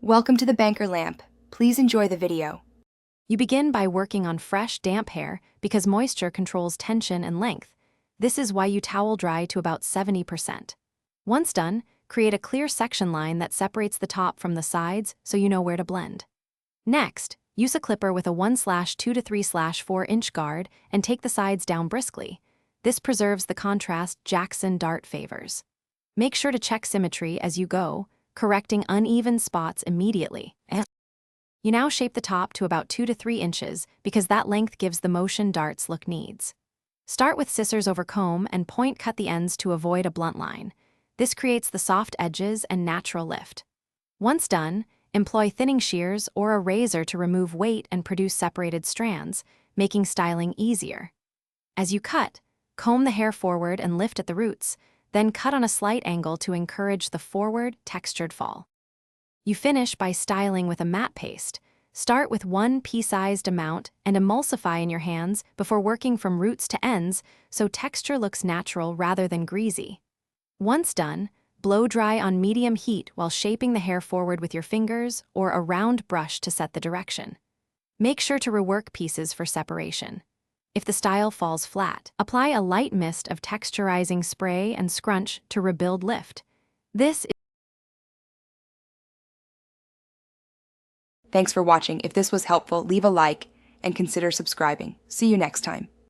Welcome to the banker lamp. Please enjoy the video. You begin by working on fresh, damp hair because moisture controls tension and length. This is why you towel dry to about 70%. Once done, create a clear section line that separates the top from the sides so you know where to blend. Next, use a clipper with a 1/2 to 3/4 inch guard and take the sides down briskly. This preserves the contrast Jaxson Dart favors. Make sure to check symmetry as you go, correcting uneven spots immediately. You now shape the top to about 2 to 3 inches because that length gives the motion darts look needs. Start with scissors over comb and point cut the ends to avoid a blunt line. This creates the soft edges and natural lift. Once done, employ thinning shears or a razor to remove weight and produce separated strands, making styling easier. As you cut, comb the hair forward and lift at the roots, then cut on a slight angle to encourage the forward, textured fall. You finish by styling with a matte paste. Start with 1 pea-sized amount and emulsify in your hands before working from roots to ends so texture looks natural rather than greasy. Once done, blow dry on medium heat while shaping the hair forward with your fingers or a round brush to set the direction. Make sure to rework pieces for separation. If the style falls flat, apply a light mist of texturizing spray and scrunch to rebuild lift. Thanks for watching. If this was helpful, leave a like and consider subscribing. See you next time.